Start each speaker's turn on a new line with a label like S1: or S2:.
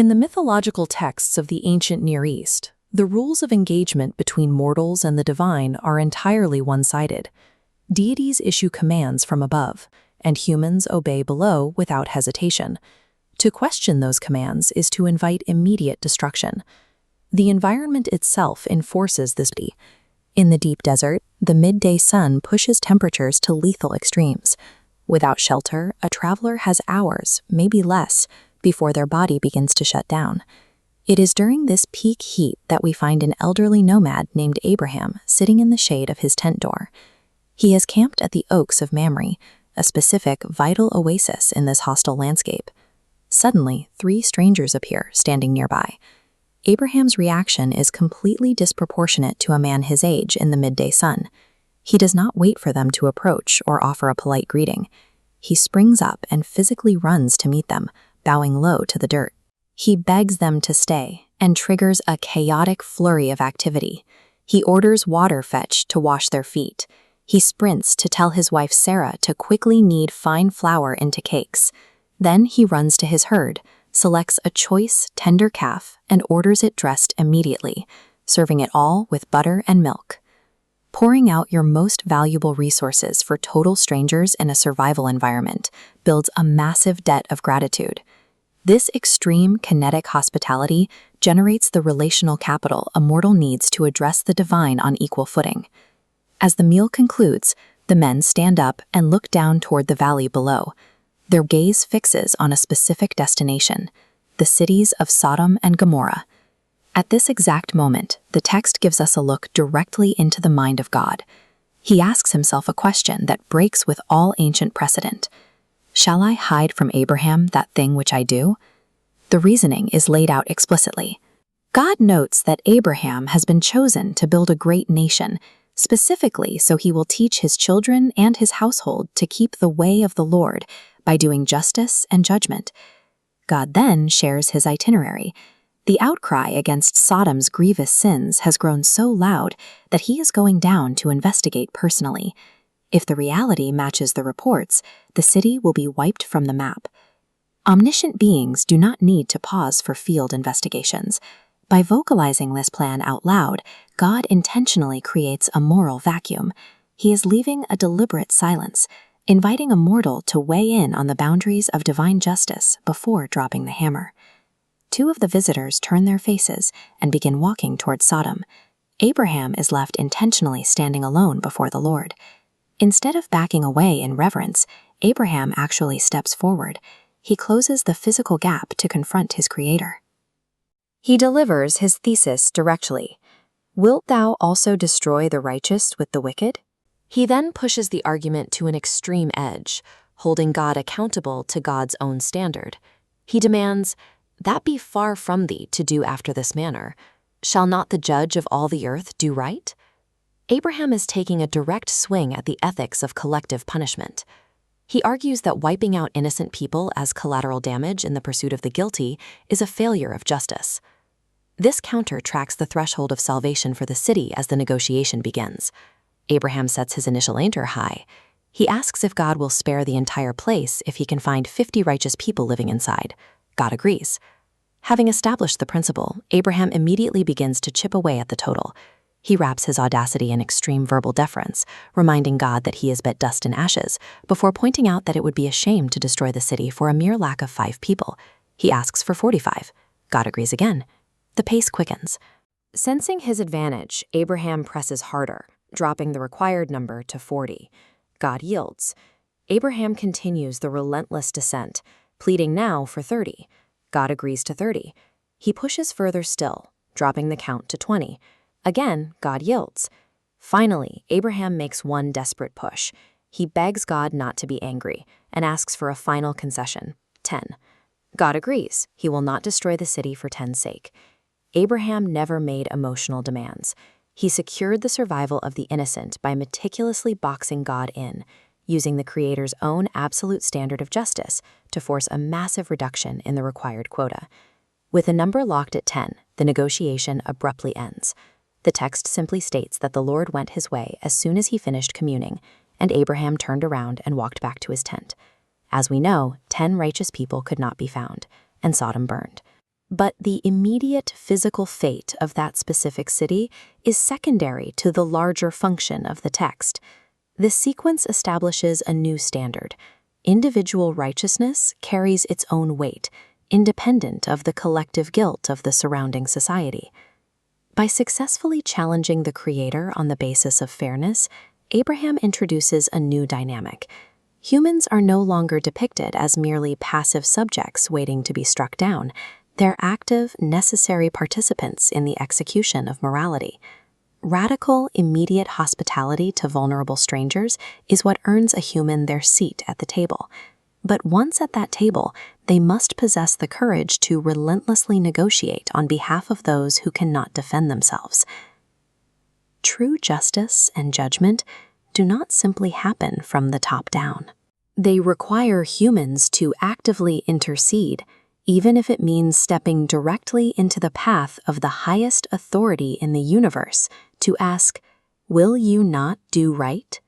S1: In the mythological texts of the ancient Near East, the rules of engagement between mortals and the divine are entirely one-sided. Deities issue commands from above, and humans obey below without hesitation. To question those commands is to invite immediate destruction. The environment itself enforces this. In the deep desert, the midday sun pushes temperatures to lethal extremes. Without shelter, a traveler has hours, maybe less, before their body begins to shut down. It is during this peak heat that we find an elderly nomad named Abraham sitting in the shade of his tent door. He has camped at the Oaks of Mamre, a specific, vital oasis in this hostile landscape. Suddenly, 3 strangers appear, standing nearby. Abraham's reaction is completely disproportionate to a man his age in the midday sun. He does not wait for them to approach or offer a polite greeting. He springs up and physically runs to meet them, bowing low to the dirt. He begs them to stay and triggers a chaotic flurry of activity. He orders water fetched to wash their feet. He sprints to tell his wife Sarah to quickly knead fine flour into cakes. Then he runs to his herd, selects a choice, tender calf, and orders it dressed immediately, serving it all with butter and milk. Pouring out your most valuable resources for total strangers in a survival environment builds a massive debt of gratitude. This extreme kinetic hospitality generates the relational capital a mortal needs to address the divine on equal footing. As the meal concludes, the men stand up and look down toward the valley below. Their gaze fixes on a specific destination, the cities of Sodom and Gomorrah. At this exact moment, the text gives us a look directly into the mind of God. He asks himself a question that breaks with all ancient precedent. Shall I hide from Abraham that thing which I do? The reasoning is laid out explicitly. God notes that Abraham has been chosen to build a great nation, specifically so he will teach his children and his household to keep the way of the Lord by doing justice and judgment. God then shares his itinerary. The outcry against Sodom's grievous sins has grown so loud that he is going down to investigate personally. If the reality matches the reports, the city will be wiped from the map. Omniscient beings do not need to pause for field investigations. By vocalizing this plan out loud, God intentionally creates a moral vacuum. He is leaving a deliberate silence, inviting a mortal to weigh in on the boundaries of divine justice before dropping the hammer. 2 of the visitors turn their faces and begin walking toward Sodom. Abraham is left intentionally standing alone before the Lord. Instead of backing away in reverence, Abraham actually steps forward. He closes the physical gap to confront his Creator. He delivers his thesis directly. Wilt thou also destroy the righteous with the wicked? He then pushes the argument to an extreme edge, holding God accountable to God's own standard. He demands, "That be far from thee to do after this manner. Shall not the judge of all the earth do right?" Abraham is taking a direct swing at the ethics of collective punishment. He argues that wiping out innocent people as collateral damage in the pursuit of the guilty is a failure of justice. This counter tracks the threshold of salvation for the city as the negotiation begins. Abraham sets his initial anchor high. He asks if God will spare the entire place if he can find 50 righteous people living inside. God agrees. Having established the principle, Abraham immediately begins to chip away at the total. He wraps his audacity in extreme verbal deference, reminding God that he is but dust and ashes, before pointing out that it would be a shame to destroy the city for a mere lack of 5 people. He asks for 45. God agrees again. The pace quickens. Sensing his advantage, Abraham presses harder, dropping the required number to 40. God yields. Abraham continues the relentless descent, pleading now for 30. God agrees to 30. He pushes further still, dropping the count to 20. Again, God yields. Finally, Abraham makes one desperate push. He begs God not to be angry and asks for a final concession, 10. God agrees. He will not destroy the city for 10's sake. Abraham never made emotional demands. He secured the survival of the innocent by meticulously boxing God in, using the Creator's own absolute standard of justice to force a massive reduction in the required quota. With a number locked at 10, the negotiation abruptly ends. The text simply states that the Lord went his way as soon as he finished communing, and Abraham turned around and walked back to his tent. As we know, 10 righteous people could not be found, and Sodom burned. But the immediate physical fate of that specific city is secondary to the larger function of the text. This sequence establishes a new standard. Individual righteousness carries its own weight, independent of the collective guilt of the surrounding society. By successfully challenging the Creator on the basis of fairness, Abraham introduces a new dynamic. Humans are no longer depicted as merely passive subjects waiting to be struck down. They're active, necessary participants in the execution of morality. Radical, immediate hospitality to vulnerable strangers is what earns a human their seat at the table. But once at that table, they must possess the courage to relentlessly negotiate on behalf of those who cannot defend themselves. True justice and judgment do not simply happen from the top down. They require humans to actively intercede, even if it means stepping directly into the path of the highest authority in the universe to ask, "Will you not do right?"